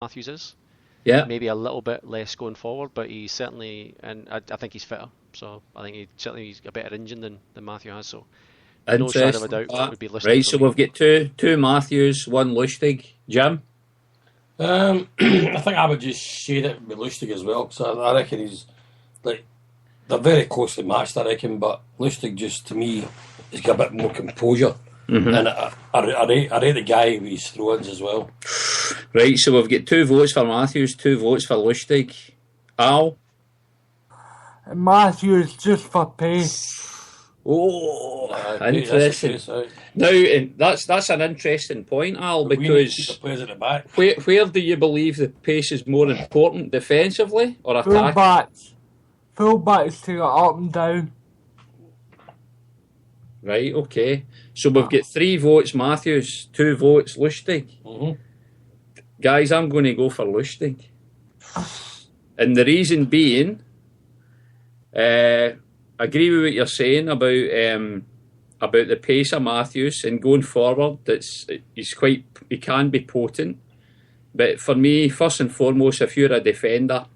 Matthews is. Yeah. Maybe a little bit less going forward, but he's certainly, and I think he's fitter. So I think he's a better engine than Matthew has. So no shadow of a Interesting. doubt, it would be Lustig Right, for so me. we've got two Matthews, one Lustig. Jim? I think I would just share it with Lustig as well, because I reckon he's like they're very closely matched. I reckon, but Lustig just to me has got a bit more composure, and I rate the guy with his throw-ins as well. Right, so we've got 2 votes for Matthews, 2 votes for Lustig. Al? Matthews just for pace. Oh, interesting. Now, that's an interesting point, Al, because players at the back. Where do you believe the pace is more important, defensively or attacking? Fullbacks to go up and down. Right, okay. So we've got 3 votes Matthews, 2 votes Lustig. Guys, I'm going to go for Lustig. And the reason being, I agree with what you're saying about the pace of Matthews, and going forward, he can be potent. But for me, first and foremost, if you're a defender,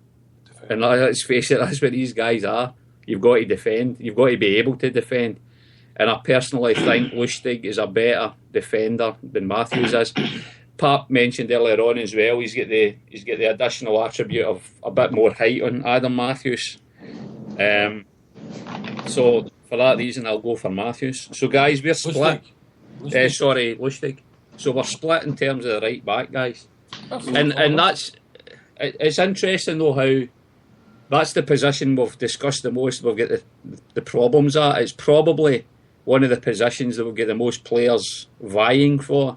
and let's face it, that's what these guys are. You've got to defend. You've got to be able to defend. And I personally think Lustig is a better defender than Matthews is. Pat mentioned earlier on as well, he's got the additional attribute of a bit more height on Adam Matthews. So for that reason, I'll go for Matthews. So guys, we're split. Lustig. So we're split in terms of the right back, guys. And it's interesting though how that's the position we've discussed the most. We've got the problems at. It's probably one of the positions that we've got the most players vying for.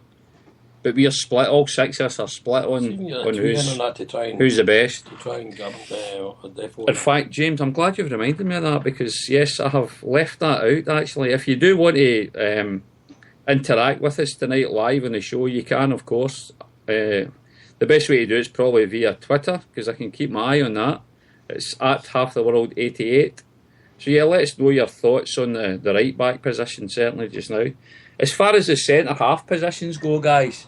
But we are split. All 6 of us are split on who's the best. To try and grab In fact, James, I'm glad you've reminded me of that, because yes, I have left that out. Actually, if you do want to interact with us tonight live on the show, you can, of course. The best way to do it is probably via Twitter, because I can keep my eye on that. It's at halftheworld88. So yeah, let us know your thoughts on the right back position, certainly just now. As far as the centre half positions go, guys,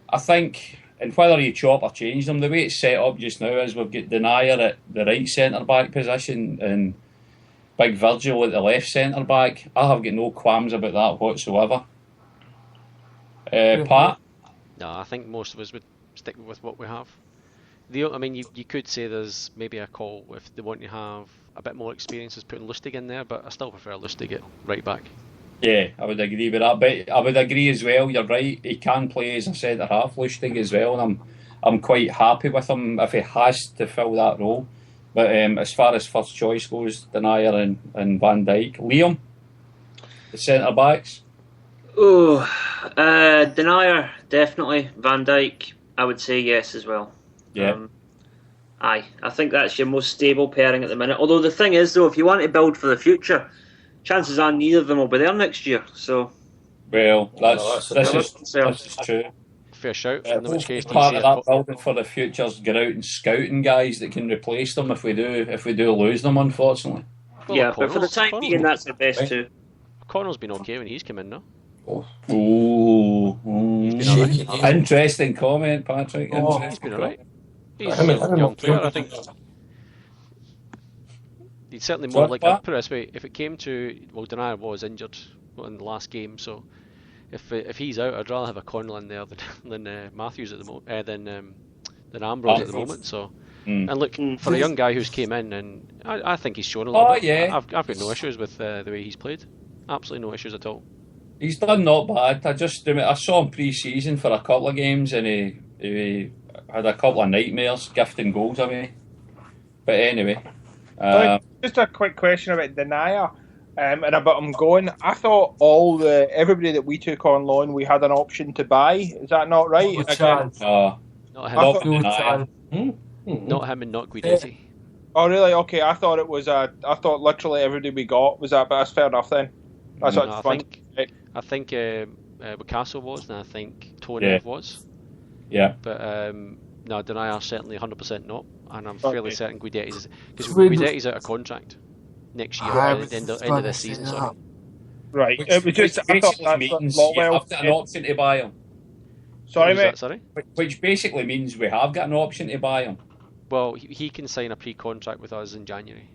I think, and whether you chop or change them, the way it's set up just now is we've got Denier at the right centre back position and Big Virgil at the left centre back. I have got no qualms about that whatsoever. Pat? No, I think most of us would stick with what we have. I mean, you could say there's maybe a call if they want to have a bit more experience as putting Lustig in there, but I still prefer Lustig at right back. Yeah, I would agree with that. But I would agree as well, you're right, he can play as a centre half, Lustig as well, and I'm quite happy with him if he has to fill that role. But as far as first choice goes, Denier and Van Dijk. Liam, the centre backs? Oh, Denier, definitely. Van Dijk, I would say yes as well. Yeah. I think that's your most stable pairing at the minute. Although the thing is, though, if you want to build for the future, chances are neither of them will be there next year. So, well, this is true. Fair shout. In which case, part of that building for the future is get out and scouting guys that can replace them if we do lose them, unfortunately. Well, yeah, but for the time being, that's the best too. Connell's been okay when he's come in, no? Ooh. Interesting comment, Patrick. He's been alright. He's a young player, I think. He's certainly more like, put it this way, if it came to, well, Denier was injured in the last game, so if he's out, I'd rather have a Connell in there than Matthews at the moment, than Ambrose at the moment. So, and look, for a young guy who's came in, and I think he's shown a lot. Yeah. I've got no issues with the way he's played. Absolutely no issues at all. He's done not bad. I saw him pre-season for a couple of games, and he had a couple of nightmares gifting goals away. But anyway, just a quick question about Denier and about him going. I thought everybody that we took on loan, we had an option to buy. Is that not right? Not him. Not him and not Guidetti. Oh really? Okay, I thought literally everybody we got was that, but that's fair enough then. That's I think Picasso was, and I think Tony was. Yeah. But no, Denier certainly 100% not, and I'm fairly certain Guidetti's, because Guidetti's out of contract next year at the end of this season. Sorry. Right. It was just I thought means you have an option to buy him. Sorry, mate. Sorry? Which basically means we have got an option to buy him. Well, he can sign a pre-contract with us in January.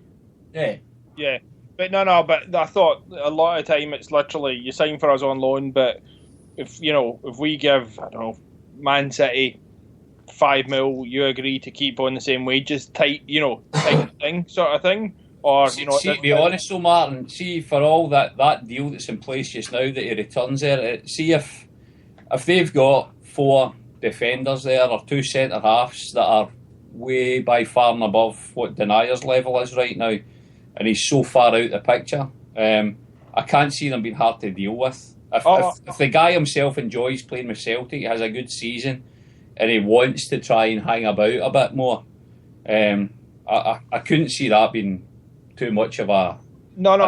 Yeah. Yeah. But no, but I thought a lot of time it's literally you sign for us on loan, but if we give, I don't know, Man City 5 mil, you agree to keep on the same wages type thing, sort of thing? Or, See, to be honest though, Martin, see for all that deal that's in place just now that he returns there, see if they've got 4 defenders there or 2 centre halves that are way by far and above what Denier's level is right now, and he's so far out the picture, I can't see them being hard to deal with. If the guy himself enjoys playing with Celtic, he has a good season, and he wants to try and hang about a bit more, I couldn't see that being too much of a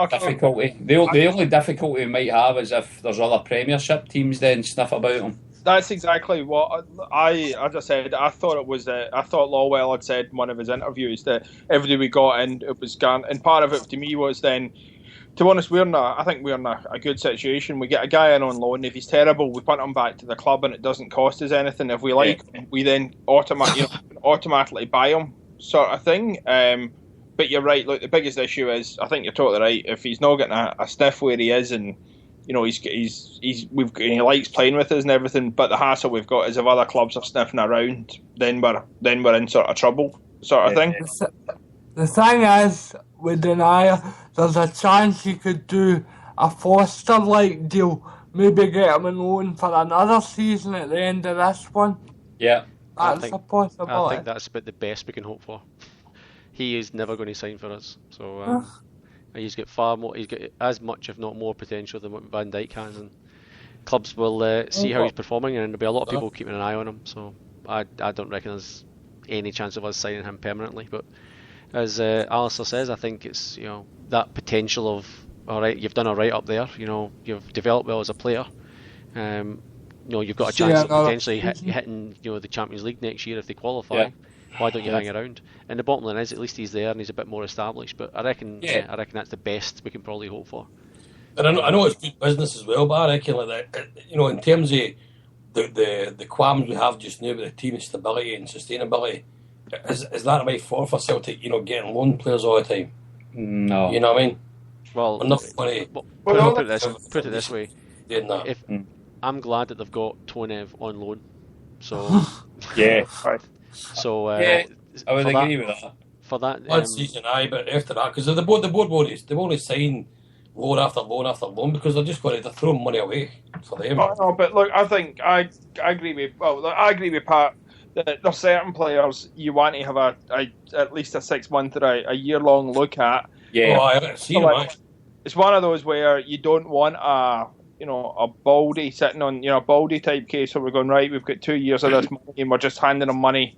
difficulty. The only difficulty we might have is if there's other Premiership teams then sniff about him. That's exactly what as I said. I thought it was. I thought Lawwell had said in one of his interviews that everybody we got in, it was gone. And part of it to me was then, to be honest, I think we're in a good situation. We get a guy in on loan. If he's terrible, we punt him back to the club, and it doesn't cost us anything. If we like him, we then automatically buy him, sort of thing. But you're right. Look, the biggest issue is, I think you're totally right. If he's not getting a sniff where he is, and he likes playing with us and everything, but the hassle we've got is if other clubs are sniffing around, then we're in sort of trouble, sort of thing. The thing is, with Denier, there's a chance you could do a Foster-like deal, maybe get him on loan for another season at the end of this one. Yeah, that's a possibility. I think that's about the best we can hope for. He is never going to sign for us, so he's got far more. He's got as much, if not more, potential than what Van Dijk has, and clubs will see how he's performing, and there'll be a lot of people keeping an eye on him. So I don't reckon there's any chance of us signing him permanently. But as Alistair says, I think it's that potential of, all right, you've done all right up there. You've developed well as a player. You've got a chance of potentially hitting the Champions League next year if they qualify. Yeah. Why don't you hang around? And the bottom line is, at least he's there and he's a bit more established. But I reckon that's the best we can probably hope for. And I know it's good business as well, but I reckon like that, in terms of the qualms we have just now with the team's stability and sustainability, is that a way forward for Celtic? Getting loan players all the time. No, you know what I mean. Well, enough money. Put it this way. I'm glad that they've got Tonev on loan. So yeah. So I would agree with that. For that, one season, but after that, because the board they've only signed loan after loan after loan because they're just going to throw money away for them. No, but look, I think I agree with Pat that there's certain players you want to have at least a 6 month or a year long look at. Yeah, it's one of those where you don't want a Baldy sitting on Baldy type case where we're going, right, we've got 2 years of this money and we're just handing them money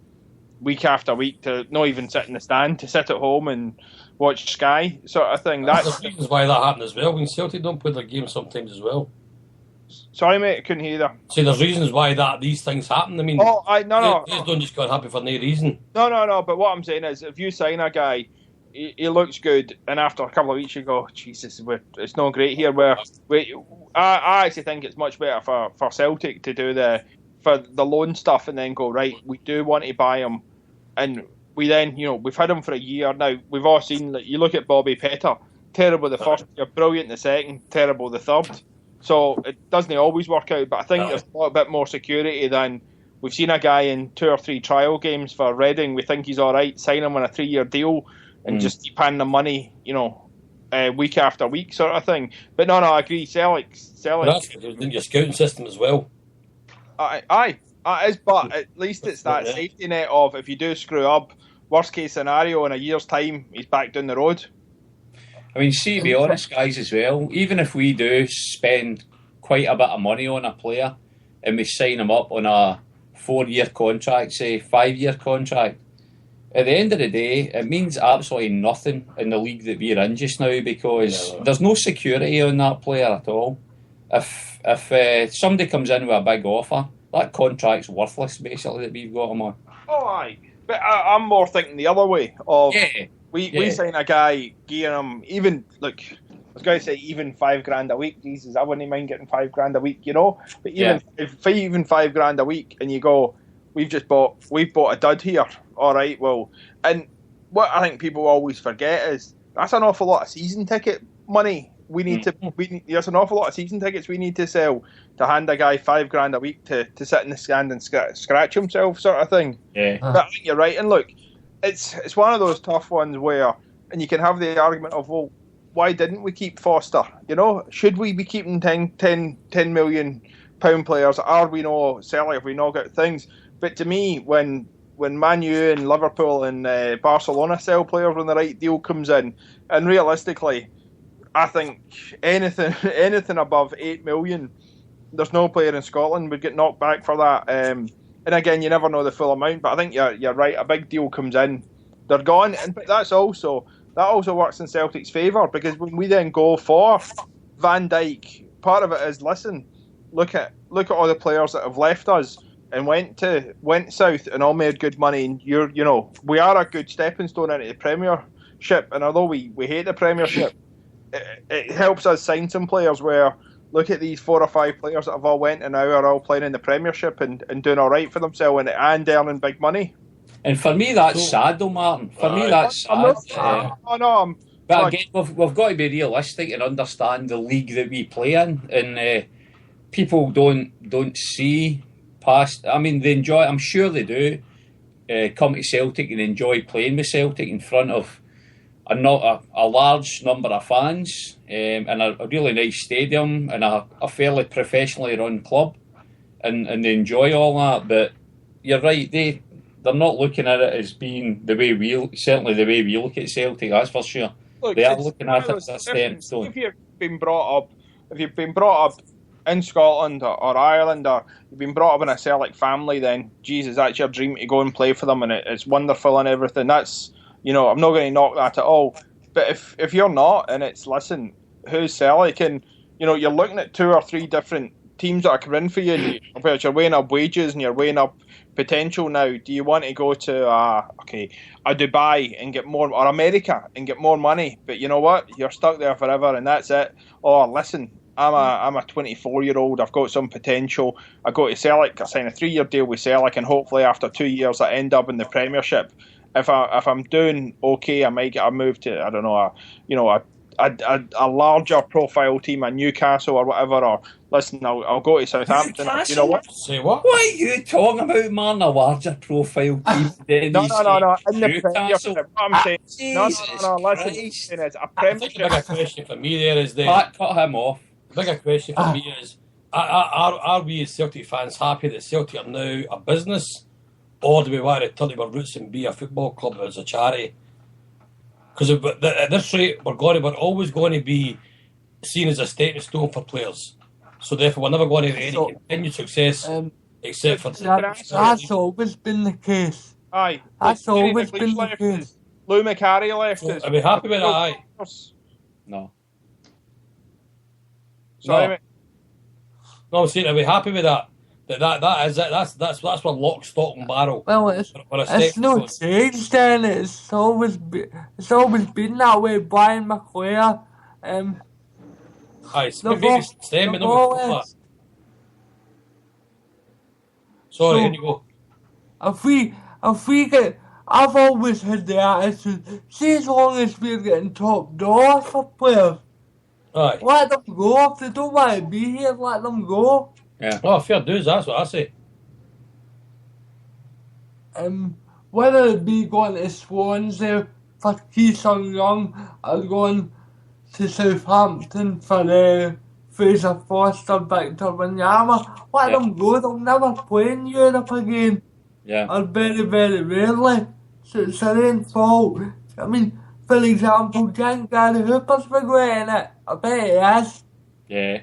week after week to not even sit in the stand, to sit at home and watch Sky sort of thing. That's the reasons why that happened as well. When Celtic don't play their game sometimes as well. Sorry, mate, I couldn't hear that. See, there's reasons why these things happen. I mean, they don't just go happy for no reason. No. But what I'm saying is, if you sign a guy, he looks good, and after a couple of weeks you go, Jesus, it's not great here. I actually think it's much better for Celtic to do the loan stuff and then go, right, we do want to buy him, and we then we've had him for a year now. We've all seen that. You look at Bobby Petter, terrible the first year, brilliant the second, terrible the third. So it doesn't always work out, but I think there's a little bit more security than we've seen a guy in 2 or 3 trial games for Reading. We think he's all right, sign him on a 3-year deal and just keep handing the money, week after week sort of thing. But no, I agree. Celtic. That's in your scouting system as well. Aye, it is, but at least it's that safety net of if you do screw up, worst case scenario, in a year's time, he's back down the road. I mean, see, to be honest, guys, as well, even if we do spend quite a bit of money on a player and we sign him up on a 4-year contract, say 5-year contract, at the end of the day, it means absolutely nothing in the league that we're in just now because there's no security on that player at all. If somebody comes in with a big offer, that contract's worthless, basically, that we've got him on. Oh, aye. But I'm more thinking the other way of... We sign a guy, gear him, even, look, was going to say even $5,000 a week. Jesus, I wouldn't mind getting $5,000 a week, you know. But even even $5,000 a week, and you go, we've bought a dud here. All right, well, and what I think people always forget is that's an awful lot of season ticket money. There's an awful lot of season tickets we need to sell to hand a guy $5,000 a week to sit in the stand and scratch himself, sort of thing. Yeah. But I think you're right, and look, it's one of those tough ones where, and you can have the argument of, well, why didn't we keep Foster? You know, should we be keeping 10 million pound players? Are we not selling? Have we not got things? But to me, when Man U and Liverpool and Barcelona sell players when the right deal comes in, and realistically, I think anything above 8 million, there's no player in Scotland would get knocked back for that. And again, you never know the full amount, but I think you're right. A big deal comes in, they're gone, but that also works in Celtic's favour, because when we then go for Van Dijk, part of it is, listen, look at all the players that have left us and went south and all made good money, and we are a good stepping stone into the Premiership, and although we hate the Premiership, it helps us sign some players where, look at these 4 or 5 players that have all went and now are all playing in the Premiership and doing all right for themselves and earning big money. And for me, that's sad, though, Martin. For me, that's sad. But again, we've got to be realistic and understand the league that we play in, and people don't see past. I mean, they enjoy. I'm sure they do. Come to Celtic and enjoy playing with Celtic in front of a large number of fans, and a really nice stadium and a fairly professionally run club, and they enjoy all that. But you're right, they're not looking at it as being the way we look at Celtic. That's for sure. Look, they are looking at it as a stepping stone. If you've been brought up in Scotland or Ireland, or you've been brought up in a Celtic family, then Jesus, that's your dream to go and play for them, and it's wonderful and everything. That's, I'm not going to knock that at all. But if you're not, and it's, listen, who's Celtic, and you're looking at 2 or 3 different teams that are coming in for you, and you're weighing up wages and you're weighing up potential now. Do you want to go to a Dubai and get more, or America and get more money? But you know what? You're stuck there forever, and that's it. Or listen, I'm a 24-year-old. I've got some potential. I go to Celtic. I sign a 3-year deal with Celtic, and hopefully after 2 years I end up in the Premiership. If I'm doing okay, I might get a move to, I don't know, a larger profile team, a Newcastle or whatever. Or listen, I'll go to Southampton. Newcastle? You know what? Say what? What are you talking about, man? A larger profile team? No. In the Premiership. What I'm saying. No. Listen, it's a I think the bigger Premiership. question for me there is Cut him off. the bigger question for me is: are we as Celtic fans happy that Celtic are now a business, or do we want to turn to our roots and be a football club as a charity? Because at this rate, we're always going to be seen as a stepping stone for players. So therefore, we're never going to have any continued success, except for... That's always been the case. Aye. That's always been the case. Lou McCarry left us. Are we happy with that? Aye. No. Sorry, mate. No, I'm saying, are we happy with that? That is it. That's where lock, stock, and barrel. Well, it's no change then. It's always been that way. Brian McClare. Aye, maybe stem, but no. Sorry, here you go. If we get, I've always had the attitude, see, as long as we're getting top dollar for players, Aye. let them go. If they don't want to be here, let them go. Yeah. Oh, fair dues, that's what I say. Whether it be going to Swansea for Keysung Young or going to Southampton for Fraser Foster, Victor Wanyama, let them go. They'll never play in Europe again. Yeah. Or very, very rarely. So it's their own fault. I mean, for example, Gary Hooper's regretting it. I bet he is. Yeah.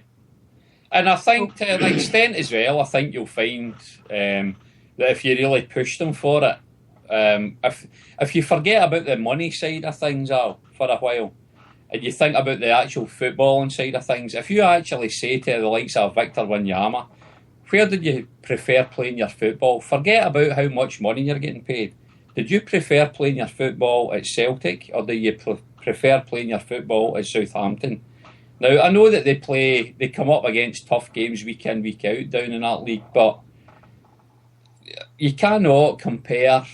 And I think to an extent as well, I think you'll find that if you really push them for it, if you forget about the money side of things, Al, for a while, and you think about the actual footballing side of things, if you actually say to the likes of Victor Wanyama, where did you prefer playing your football? Forget about how much money you're getting paid. Did you prefer playing your football at Celtic, or do you prefer playing your football at Southampton? Now, I know that they come up against tough games week in, week out down in that league, but you cannot compare